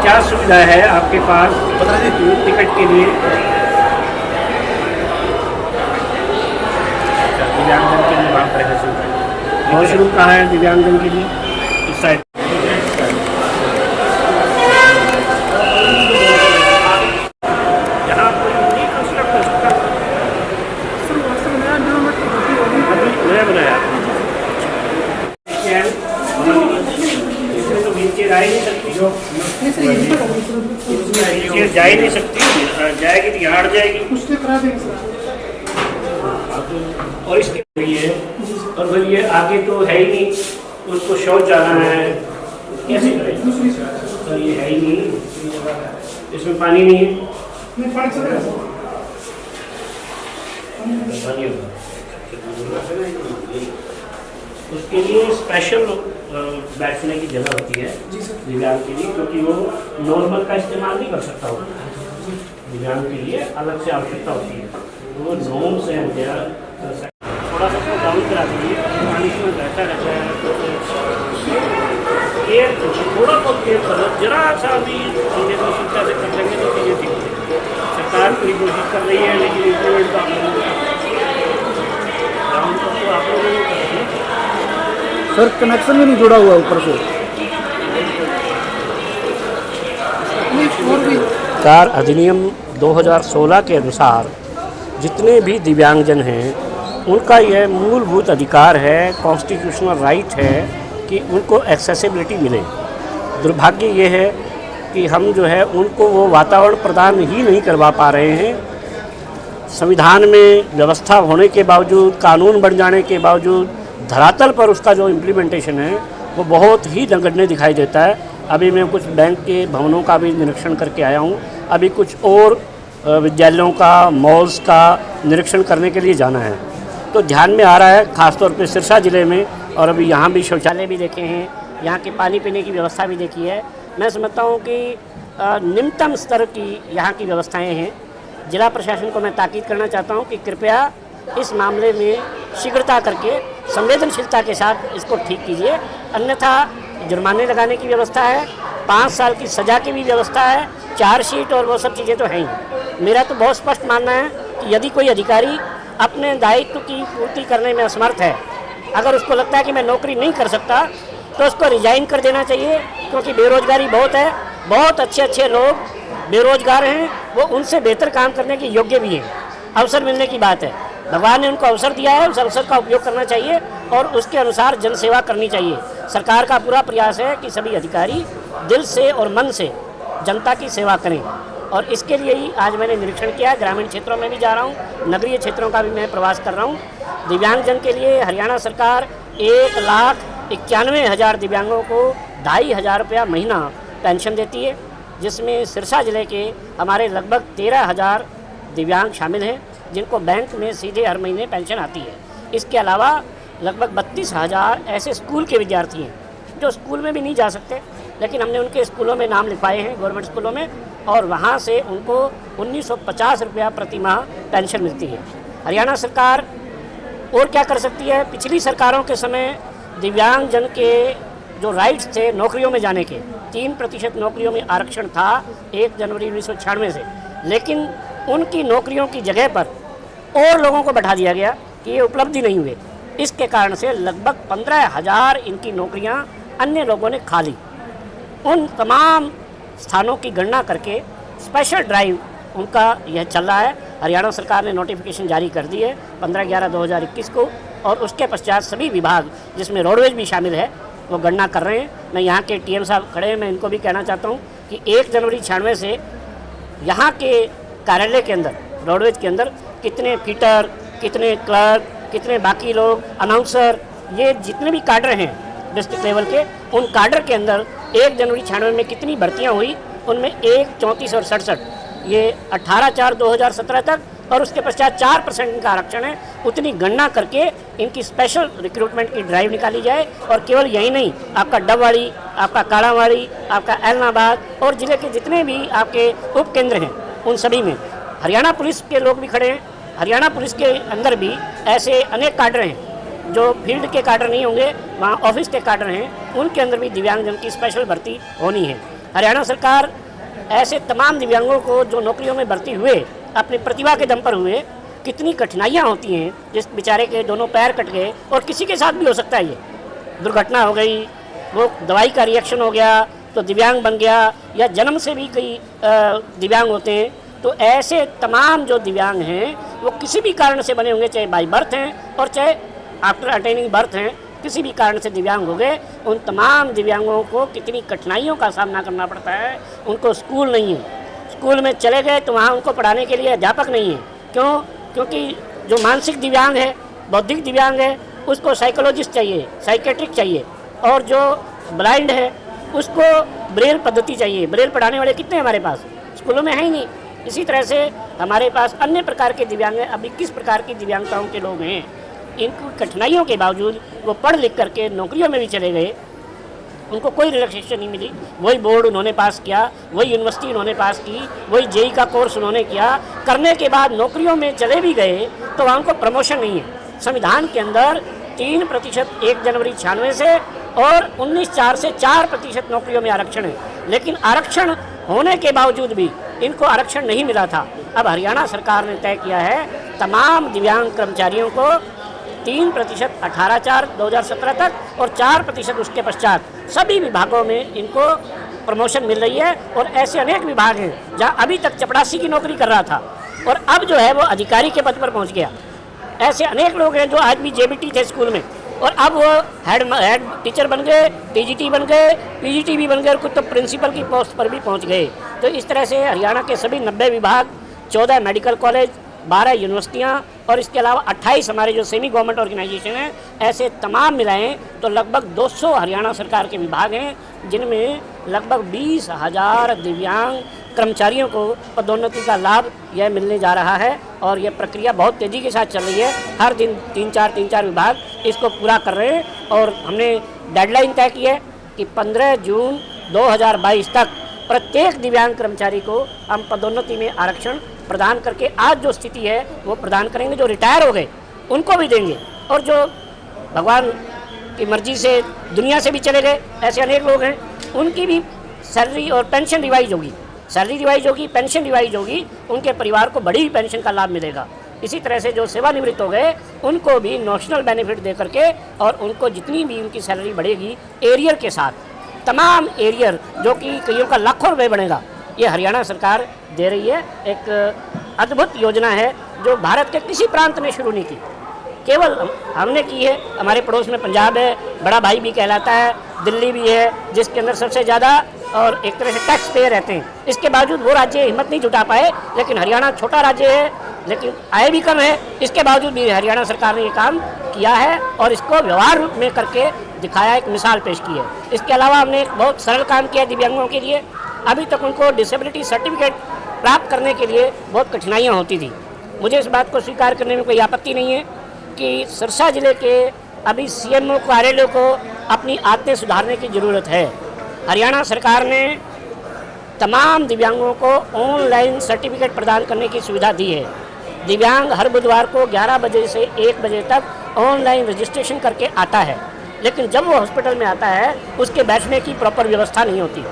क्या सुविधा है आपके पास टिकट के लिए? दिव्यांगजन के लिए वहाँ पर है सुविधा। वॉशरूम कहाँ है दिव्यांगजन के लिए? इस साइड। यहाँ कोई नहीं कंस्ट्रक्ट हो सकता, अभी नया बनाया इसमें तो व्हीलचेयर आ ही नहीं सकती, व्हीलचेयर जा ही नहीं सकती, जाएगी तो यहाँ अड़ जाएगी। और इसके लिए और फिर ये आगे तो है ही नहीं, उसको शौच जाना है, कैसे करें? सर ये है ही नहीं, इसमें पानी नहीं है, उसके लिए स्पेशल बैठने की जगह होती है दिव्यांग के लिए, क्योंकि वो नॉर्मल का इस्तेमाल नहीं कर सकता हो, दिव्यांग के लिए अलग से आवश्यकता होती है, वो नॉर्म से थोड़ा सा डाउन करा दीजिए, पानी में बहता रहता है, केयर थोड़ा बहुत केयर करो, जरा सा भी चीज़ें को सुविधा से कर लेंगे तो चीज़ें ठीक है। सरकार पूरी कोशिश कर रही है, लेकिन इम्प्लीमेंट तो आप लोगों को आप लोगों को करना है। सर कनेक्शन भी नहीं जुड़ा हुआ ऊपर से। कार अधिनियम 2016 के अनुसार जितने भी दिव्यांगजन हैं उनका यह मूलभूत अधिकार है, कॉन्स्टिट्यूशनल राइट है कि उनको एक्सेसिबिलिटी मिले। दुर्भाग्य ये है कि हम जो है उनको वो वातावरण प्रदान ही नहीं करवा पा रहे हैं। संविधान में व्यवस्था होने के बावजूद, कानून बन जाने के बावजूद धरातल पर उसका जो इम्प्लीमेंटेशन है वो बहुत ही नगण्य दिखाई देता है। अभी मैं कुछ बैंक के भवनों का भी निरीक्षण करके आया हूँ, अभी कुछ और विद्यालयों का, मॉल्स का निरीक्षण करने के लिए जाना है, तो ध्यान में आ रहा है ख़ासतौर पे सिरसा ज़िले में। और अभी यहाँ भी शौचालय भी देखे हैं, यहाँ की पानी पीने की व्यवस्था भी देखी है। मैं समझता हूँ कि निम्नतम स्तर की यहाँ की व्यवस्थाएं हैं। जिला प्रशासन को मैं ताकीद करना चाहता हूँ कि कृपया इस मामले में शीघ्रता करके संवेदनशीलता के साथ इसको ठीक कीजिए, अन्यथा जुर्माने लगाने की व्यवस्था है, 5 साल की सज़ा की भी व्यवस्था है, चार्जशीट और वो सब चीज़ें तो हैं ही। मेरा तो बहुत स्पष्ट मानना है कि यदि कोई अधिकारी अपने दायित्व की पूर्ति करने में असमर्थ है, अगर उसको लगता है कि मैं नौकरी नहीं कर सकता, तो उसको रिजाइन कर देना चाहिए, क्योंकि बेरोजगारी बहुत है, बहुत अच्छे लोग बेरोजगार हैं, वो उनसे बेहतर काम करने के योग्य भी हैं। अवसर मिलने की बात है, भगवान ने उनको अवसर दिया है, उस अवसर का उपयोग करना चाहिए और उसके अनुसार जनसेवा करनी चाहिए। सरकार का पूरा प्रयास है कि सभी अधिकारी दिल से और मन से जनता की सेवा करें, और इसके लिए ही आज मैंने निरीक्षण किया। ग्रामीण क्षेत्रों में भी जा रहा हूँ, नगरीय क्षेत्रों का भी मैं प्रवास कर रहा हूँ। दिव्यांगजन के लिए हरियाणा सरकार 1,91,000 दिव्यांगों को 2,500 रुपया महीना पेंशन देती है, जिसमें सिरसा ज़िले के हमारे लगभग 13,000 दिव्यांग शामिल हैं, जिनको बैंक में सीधे हर महीने पेंशन आती है। इसके अलावा लगभग 32,000 ऐसे स्कूल के विद्यार्थी हैं जो स्कूल में भी नहीं जा सकते, लेकिन हमने उनके स्कूलों में नाम लिखवाए हैं, गवर्नमेंट स्कूलों में, और वहाँ से उनको 1,950 रुपया प्रति माह पेंशन मिलती है। हरियाणा सरकार और क्या कर सकती है? पिछली सरकारों के समय दिव्यांगजन के जो राइट्स थे नौकरियों में जाने के, 3% नौकरियों में आरक्षण था 1 जनवरी 1996 से, लेकिन उनकी नौकरियों की जगह पर और लोगों को बैठा दिया गया कि ये उपलब्धि नहीं हुए। इसके कारण से लगभग 15,000 इनकी नौकरियां अन्य लोगों ने खा ली। उन तमाम स्थानों की गणना करके स्पेशल ड्राइव उनका यह चल रहा है। हरियाणा सरकार ने नोटिफिकेशन जारी कर दी है 15/11/2021 को, और उसके पश्चात सभी विभाग जिसमें रोडवेज भी शामिल है वो गणना कर रहे हैं। मैं यहाँ के टीएम साहब खड़े हैं, मैं इनको भी कहना चाहता हूँ कि 1 जनवरी 96 से यहाँ के कार्यालय के अंदर, रोडवेज के अंदर कितने फीटर, कितने क्लर्क, कितने बाकी लोग, अनाउंसर, ये जितने भी काडर हैं डिस्ट्रिक्ट लेवल के, उन काडर के अंदर 1 जनवरी 96 में कितनी भर्तियां हुई, उनमें 1, 34 और 67, ये 18/4/2017 तक, और उसके पश्चात 4% इनका आरक्षण है। उतनी गणना करके इनकी स्पेशल रिक्रूटमेंट की ड्राइव निकाली जाए। और केवल यही नहीं, आपका डबवाड़ी, आपका काड़ावाड़ी, आपका एलनाबाद और ज़िले के जितने भी आपके उप केंद्र हैं, उन सभी में हरियाणा पुलिस के लोग भी खड़े हैं। हरियाणा पुलिस के अंदर भी ऐसे अनेक काडर हैं जो फील्ड के काडर नहीं होंगे, वहाँ ऑफिस के काडर हैं, उनके अंदर भी दिव्यांगजन की स्पेशल भर्ती होनी है। हरियाणा सरकार ऐसे तमाम दिव्यांगों को जो नौकरियों में भर्ती हुए अपनी प्रतिभा के दम पर हुए, कितनी कठिनाइयाँ होती हैं, जिस बेचारे के दोनों पैर कट गए, और किसी के साथ भी हो सकता है, ये दुर्घटना हो गई, वो दवाई का रिएक्शन हो गया तो दिव्यांग बन गया, या जन्म से भी कई दिव्यांग होते हैं। तो ऐसे तमाम जो दिव्यांग हैं वो किसी भी कारण से बने होंगे, चाहे बाई बर्थ हैं और चाहे आफ्टर अटेनिंग बर्थ हैं, किसी भी कारण से दिव्यांग हो गए, उन तमाम दिव्यांगों को कितनी कठिनाइयों का सामना करना पड़ता है। उनको स्कूल नहीं है, स्कूल में चले गए तो वहाँ उनको पढ़ाने के लिए अध्यापक नहीं है। क्यों? क्योंकि जो मानसिक दिव्यांग है, बौद्धिक दिव्यांग है, उसको साइकोलॉजिस्ट चाहिए, साइकेट्रिक चाहिए, और जो ब्लाइंड है उसको ब्रेल पद्धति चाहिए। ब्रेल पढ़ाने वाले कितने हमारे पास स्कूलों में है ही नहीं। इसी तरह से हमारे पास अन्य प्रकार के दिव्यांग हैं। अभी किस प्रकार की दिव्यांगताओं के लोग हैं, इनकी कठिनाइयों के बावजूद वो पढ़ लिख करके नौकरियों में भी चले गए, उनको कोई रिलैक्सेशन नहीं मिली। वही बोर्ड उन्होंने पास किया, वही यूनिवर्सिटी उन्होंने पास की, वही जेई का कोर्स उन्होंने किया, करने के बाद नौकरियों में चले भी गए तो वहाँ उनको प्रमोशन नहीं है। संविधान के अंदर 3% 1 जनवरी 96 से और 19/4 से 4% नौकरियों में आरक्षण है, लेकिन आरक्षण होने के बावजूद भी इनको आरक्षण नहीं मिला था। अब हरियाणा सरकार ने तय किया है तमाम दिव्यांग कर्मचारियों को 3% 18/4/2017 तक और 4% उसके पश्चात सभी विभागों में इनको प्रमोशन मिल रही है। और ऐसे अनेक विभाग हैं जहां अभी तक चपरासी की नौकरी कर रहा था और अब जो है वो अधिकारी के पद पर पहुंच गया। ऐसे अनेक लोग हैं जो आज भी जेबीटी थे स्कूल में और अब वो हेड टीचर बन गए, टीजीटी बन गए, पीजीटी भी बन गए और कुछ तो प्रिंसिपल की पोस्ट पर भी पहुंच गए। तो इस तरह से हरियाणा के सभी 90 विभाग, 14 मेडिकल कॉलेज, 12 यूनिवर्सिटियाँ और इसके अलावा 28 हमारे जो सेमी गवर्नमेंट ऑर्गेनाइजेशन हैं, ऐसे तमाम मिलाएं तो लगभग 200 हरियाणा सरकार के विभाग हैं, जिनमें लगभग 20,000 दिव्यांग कर्मचारियों को पदोन्नति का लाभ यह मिलने जा रहा है। और यह प्रक्रिया बहुत तेज़ी के साथ चल रही है। हर दिन 3-4 विभाग इसको पूरा कर रहे हैं और हमने डेडलाइन तय की है कि 15 जून 2022 तक प्रत्येक दिव्यांग कर्मचारी को हम पदोन्नति में आरक्षण प्रदान करके आज जो स्थिति है वो प्रदान करेंगे। जो रिटायर हो गए उनको भी देंगे और जो भगवान की मर्जी से दुनिया से भी चले गए ऐसे अनेक लोग हैं, उनकी भी सैलरी और पेंशन रिवाइज होगी, सैलरी रिवाइज होगी, पेंशन रिवाइज होगी, उनके परिवार को बड़ी पेंशन का लाभ मिलेगा। इसी तरह से जो सेवानिवृत्त हो गए उनको भी नॉशनल बेनिफिट दे करके और उनको जितनी भी उनकी सैलरी बढ़ेगी एरियर के साथ, तमाम एरियर जो कि कईयों का लाखों रुपये बढ़ेगा, ये हरियाणा सरकार दे रही है। एक अद्भुत योजना है जो भारत के किसी प्रांत ने शुरू नहीं की, केवल हमने की है। हमारे पड़ोस में पंजाब है, बड़ा भाई भी कहलाता है, दिल्ली भी है जिसके अंदर सबसे ज़्यादा और एक तरह से टैक्स पेयर रहते हैं। इसके बावजूद वो राज्य हिम्मत नहीं जुटा पाए, लेकिन हरियाणा छोटा राज्य है लेकिन आय भी कम है, इसके बावजूद भी हरियाणा सरकार ने ये काम किया है और इसको व्यवहार रूप में करके दिखाया, एक मिसाल पेश की है। इसके अलावा हमने एक बहुत सरल काम किया है दिव्यांगों के लिए। अभी तक उनको डिसेबिलिटी सर्टिफिकेट प्राप्त करने के लिए बहुत कठिनाइयाँ होती थी। मुझे इस बात को स्वीकार करने में कोई आपत्ति नहीं है कि सिरसा जिले के अभी सीएमओ कार्यालय को अपनी आदतें सुधारने की ज़रूरत है। हरियाणा सरकार ने तमाम दिव्यांगों को ऑनलाइन सर्टिफिकेट प्रदान करने की सुविधा दी है। दिव्यांग हर बुधवार को 11 बजे से 1 बजे तक ऑनलाइन रजिस्ट्रेशन करके आता है, लेकिन जब वो हॉस्पिटल में आता है उसके बैठने की प्रॉपर व्यवस्था नहीं होती।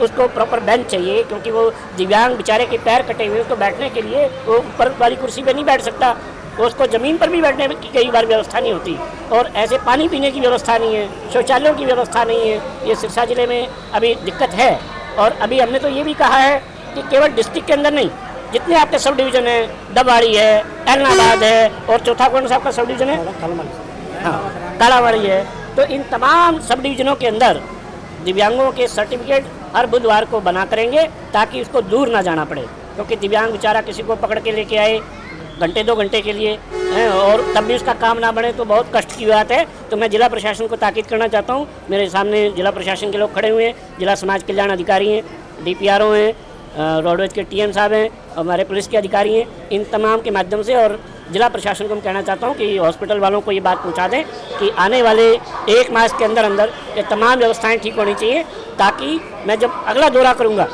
उसको प्रॉपर बेंच चाहिए क्योंकि वो दिव्यांग बेचारे के पैर कटे हुए, उसको बैठने के लिए वो ऊपर वाली कुर्सी पे नहीं बैठ सकता, तो उसको ज़मीन पर भी बैठने की कई बार व्यवस्था नहीं होती। और ऐसे पानी पीने की व्यवस्था नहीं है, शौचालयों की व्यवस्था नहीं है। ये सिरसा ज़िले में अभी दिक्कत है। और अभी हमने तो ये भी कहा है कि केवल डिस्ट्रिक्ट के अंदर नहीं, जितने आपके सब डिवीज़न हैं, डबवाड़ी है, एलनाबाद है और चौथा कौन सा आपका सब डिवीज़न है, हाँ कालावाड़ी है, तो इन तमाम सब डिवीज़नों के अंदर दिव्यांगों के सर्टिफिकेट हर बुधवार को बना करेंगे ताकि उसको दूर ना जाना पड़े। क्योंकि दिव्यांग बेचारा किसी को पकड़ के लेके आए घंटे 2 घंटे के लिए हैं और तब भी उसका काम ना बने तो बहुत कष्ट की बात है। तो मैं जिला प्रशासन को ताकीद करना चाहता हूँ। मेरे सामने जिला प्रशासन के लोग खड़े हुए हैं, जिला समाज कल्याण अधिकारी हैं, डीपीआरओ हैं, रोडवेज के टीएम साहब हैं, हमारे पुलिस के अधिकारी हैं। इन तमाम के माध्यम से और जिला प्रशासन को मैं कहना चाहता हूँ कि हॉस्पिटल वालों को ये बात पहुँचा दें कि आने वाले 1 मास के अंदर अंदर ये तमाम व्यवस्थाएँ ठीक होनी चाहिए, ताकि मैं जब अगला दौरा करूँगा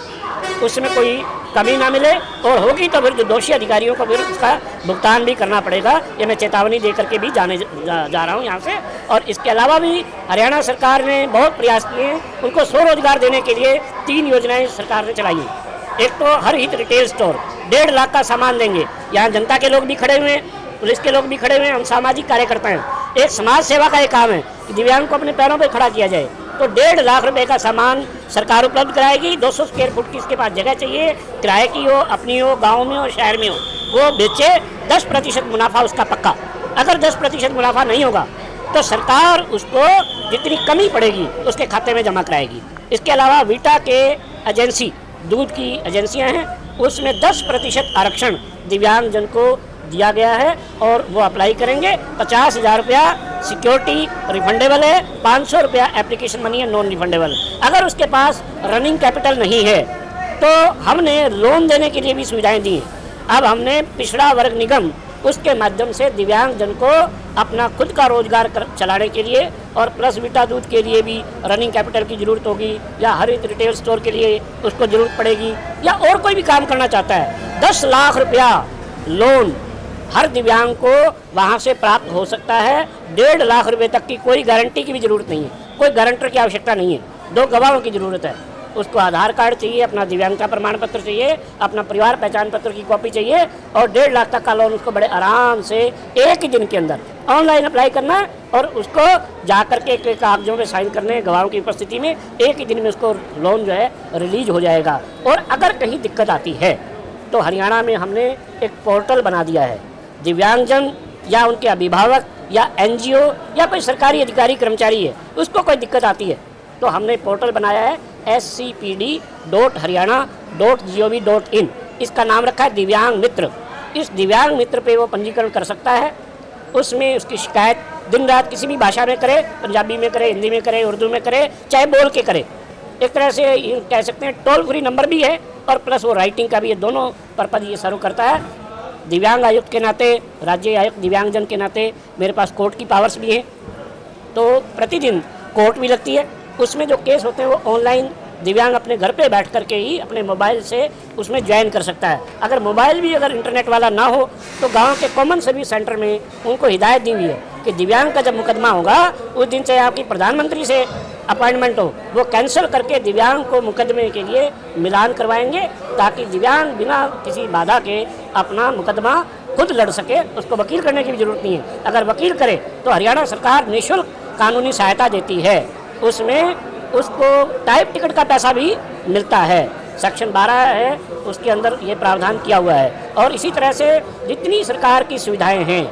उस समय कोई कमी ना मिले, और होगी तो फिर जो दोषी अधिकारियों को फिर उसका भुगतान भी करना पड़ेगा। ये मैं चेतावनी दे करके भी जा रहा हूँ यहाँ से। और इसके अलावा भी हरियाणा सरकार ने बहुत प्रयास किए हैं, उनको स्वरोजगार देने के लिए 3 योजनाएं सरकार ने चलाई हैं। एक तो हर हित रिटेल स्टोर 1.5 लाख का सामान देंगे। यहाँ जनता के लोग भी खड़े हुए हैं, पुलिस के लोग भी खड़े हुए हैं, हम सामाजिक कार्यकर्ता हैं। एक समाज सेवा का एक काम है कि दिव्यांग को अपने पैरों पर खड़ा किया जाए। तो 1.5 लाख रुपए का सामान सरकार उपलब्ध कराएगी। 200 स्क्वायर फुट की इसके पास जगह चाहिए, किराए की हो, अपनी हो, गांव में हो, शहर में हो, वो बेचे। 10% मुनाफा उसका पक्का। अगर 10% मुनाफा नहीं होगा तो सरकार उसको जितनी कमी पड़ेगी उसके खाते में जमा कराएगी। इसके अलावा वीटा के एजेंसी, दूध की एजेंसियां हैं, उसमें 10% आरक्षण दिव्यांगजन को दिया गया है और वो अप्लाई करेंगे। 50,000 रुपया सिक्योरिटी रिफंडेबल है, 500 रुपया एप्लीकेशन मनी है नॉन रिफंडेबल। अगर उसके पास रनिंग कैपिटल नहीं है तो हमने लोन देने के लिए भी सुविधाएं दी हैं। अब हमने पिछड़ा वर्ग निगम, उसके माध्यम से दिव्यांगजन को अपना खुद का रोजगार चलाने के लिए, और प्लस वीटा दूध के लिए भी रनिंग कैपिटल की ज़रूरत होगी, या हरित रिटेल स्टोर के लिए उसको ज़रूरत पड़ेगी, या और कोई भी काम करना चाहता है, 10 लाख रुपया लोन हर दिव्यांग को वहाँ से प्राप्त हो सकता है। 1.5 लाख रुपए तक की कोई गारंटी की भी ज़रूरत नहीं है, कोई गारंटर की आवश्यकता नहीं है। 2 गवाहों की ज़रूरत है। उसको आधार कार्ड चाहिए, अपना दिव्यांगता प्रमाण पत्र चाहिए, अपना परिवार पहचान पत्र की कॉपी चाहिए, और 1.5 लाख तक का लोन उसको बड़े आराम से एक ही दिन के अंदर ऑनलाइन अप्लाई करना है, और उसको जाकर के कागजों में साइन करने, गवाहों की उपस्थिति में एक ही दिन में उसको लोन जो है रिलीज हो जाएगा। और अगर कहीं दिक्कत आती है तो हरियाणा में हमने एक पोर्टल बना दिया है। दिव्यांगजन या उनके अभिभावक या NGO या कोई सरकारी अधिकारी कर्मचारी है, उसको कोई दिक्कत आती है तो हमने पोर्टल बनाया है scpd.haryana.gov.in। इसका नाम रखा है दिव्यांग मित्र। इस दिव्यांग मित्र पे वो पंजीकरण कर सकता है। उसमें उसकी शिकायत दिन रात किसी भी भाषा में करे, पंजाबी में करे, हिंदी में करे, उर्दू में करे, चाहे बोल के करे। एक तरह से ये कह सकते हैं टोल फ्री नंबर भी है, और प्लस वो राइटिंग का भी है। दोनों पर्पज ये सर्व करता है। दिव्यांग आयुक्त के नाते, राज्य आयुक्त दिव्यांगजन के नाते मेरे पास कोर्ट की पावर्स भी हैं, तो प्रतिदिन कोर्ट भी लगती है। उसमें जो केस होते हैं वो ऑनलाइन दिव्यांग अपने घर पे बैठ करके ही अपने मोबाइल से उसमें ज्वाइन कर सकता है। अगर मोबाइल भी अगर इंटरनेट वाला ना हो तो गांव के कॉमन सर्विस सेंटर में उनको हिदायत दी हुई है कि दिव्यांग का जब मुकदमा होगा उस दिन चाहे आपकी प्रधानमंत्री से अपॉइंटमेंट हो, वो कैंसिल करके दिव्यांग को मुकदमे के लिए मिलान करवाएंगे, ताकि दिव्यांग बिना किसी बाधा के अपना मुकदमा खुद लड़ सके। उसको वकील करने की भी जरूरत नहीं है। अगर वकील करे तो हरियाणा सरकार निःशुल्क कानूनी सहायता देती है। उसमें उसको टाइप टिकट का पैसा भी मिलता है। सेक्शन 12 है, उसके अंदर ये प्रावधान किया हुआ है। और इसी तरह से जितनी सरकार की सुविधाएं हैं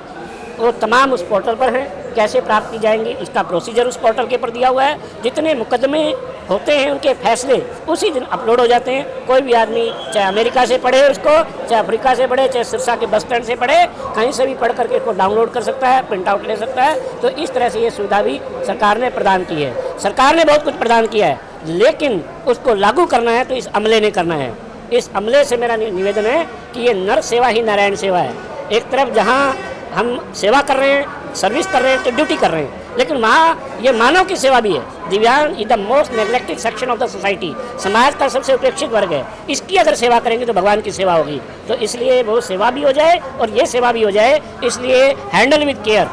वो तमाम उस पोर्टल पर हैं। कैसे प्राप्त की जाएंगी इसका प्रोसीजर उस पोर्टल के पर दिया हुआ है। जितने मुकदमे होते हैं उनके फैसले उसी दिन अपलोड हो जाते हैं। कोई भी आदमी चाहे अमेरिका से पढ़े उसको, चाहे अफ्रीका से पढ़े, चाहे सिरसा के बस स्टैंड से पढ़े, कहीं से भी पढ़ करके इसको डाउनलोड कर सकता है, प्रिंट आउट ले सकता है। तो इस तरह से ये सुविधा भी सरकार ने प्रदान की है। सरकार ने बहुत कुछ प्रदान किया है, लेकिन उसको लागू करना है तो इस अमले ने करना है। इस अमले से मेरा निवेदन है कि ये नर सेवा ही नारायण सेवा है। एक तरफ जहाँ हम सेवा कर रहे हैं, सर्विस कर रहे हैं, तो ड्यूटी कर रहे हैं, लेकिन वहाँ ये मानव की सेवा भी है। दिव्यांग is the most neglected section of the society, समाज का सबसे उपेक्षित वर्ग है। इसकी अगर सेवा करेंगे तो भगवान की सेवा होगी। तो इसलिए वो सेवा भी हो जाए और ये सेवा भी हो जाए, इसलिए हैंडल विद केयर,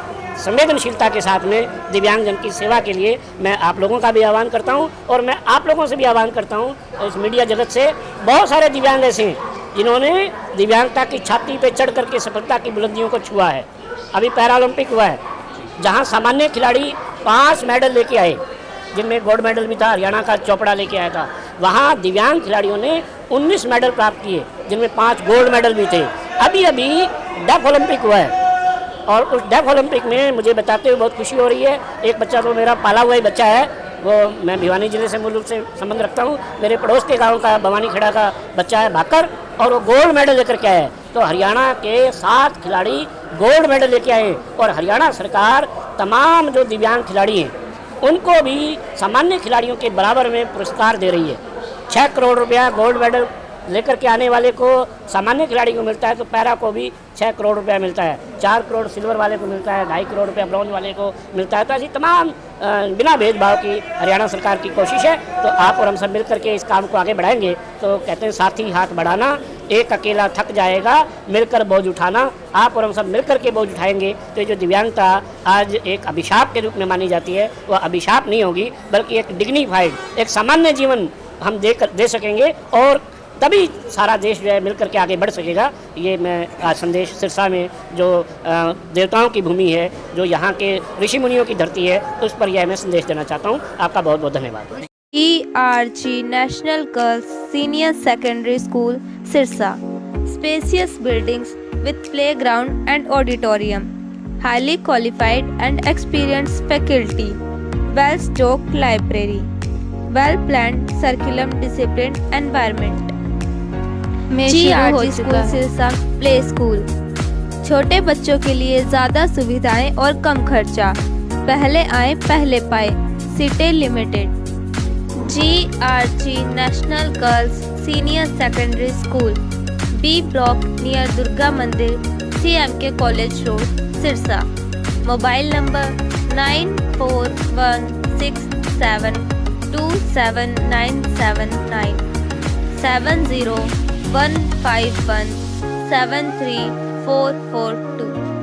संवेदनशीलता के साथ में दिव्यांगजन की सेवा के लिए मैं आप लोगों का भी आह्वान करता हूँ। और मैं आप लोगों से भी आह्वान करता हूँ, इस मीडिया जगत से बहुत सारे दिव्यांग ऐसे हैं जिन्होंने दिव्यांगता की छाती पे चढ़ करके सफलता की बुलंदियों को छुआ है। अभी पैरालंपिक हुआ है जहां सामान्य खिलाड़ी 5 मेडल लेके आए, जिनमें गोल्ड मेडल भी था, हरियाणा का चोपड़ा लेके आया था। वहां दिव्यांग खिलाड़ियों ने 19 मेडल प्राप्त किए, जिनमें 5 गोल्ड मेडल भी थे। अभी डेफ ओलंपिक हुआ है और उस डेफ ओलंपिक में मुझे बताते हुए बहुत खुशी हो रही है। एक बच्चा तो मेरा पाला हुआ ही बच्चा है, वो मैं भिवानी जिले से मूल रूप से संबंध रखता हूँ। मेरे पड़ोस के गांव का भवानी खेड़ा का बच्चा है भाकर, और वो गोल्ड मेडल लेकर के आए। तो हरियाणा के 7 खिलाड़ी गोल्ड मेडल लेके आए। और हरियाणा सरकार तमाम जो दिव्यांग खिलाड़ी हैं उनको भी सामान्य खिलाड़ियों के बराबर में पुरस्कार दे रही है। 6 करोड़ रुपया गोल्ड मेडल लेकर के आने वाले को, सामान्य खिलाड़ी को मिलता है तो पैरा को भी 6 करोड़ रुपया मिलता है, 4 करोड़ सिल्वर वाले को मिलता है, 2.5 करोड़ रुपया ब्रॉन्ज वाले को मिलता है। तो ऐसी तमाम बिना भेदभाव की हरियाणा सरकार की कोशिश है। तो आप और हम सब मिल करके इस काम को आगे बढ़ाएंगे तो कहते हैं साथी हाथ बढ़ाना, एक अकेला थक जाएगा, मिलकर बोझ उठाना। आप और हम सब मिलकर के बोझ उठाएंगे तो ये जो दिव्यांगता आज एक अभिशाप के रूप में मानी जाती है, वह अभिशाप नहीं होगी, बल्कि एक डिग्निफाइड, एक सामान्य जीवन हम दे सकेंगे और तभी सारा देश जो है मिलकर के आगे बढ़ सकेगा। ये मैं आज संदेश सिरसा में जो देवताओं की भूमि है, जो यहाँ के ऋषि मुनियों की धरती है, उस पर यह मैं संदेश देना चाहता हूँ। आपका बहुत बहुत धन्यवाद। ERG National Girls Senior Secondary School, Sirsa. Spacious buildings with playground and auditorium. Highly qualified and experienced faculty. Well-stocked library. Well-planned curriculum disciplined environment. GRG School Sirsa Play School. छोटे बच्चों के लिए ज़्यादा सुविधाएं और कम खर्चा। पहले आए पहले पाए। सीटें limited. GRG National Girls Senior Secondary School, B Block near Durga Mandir, CMK College Road, Sirsa. Mobile number 9416727979 70151 73442.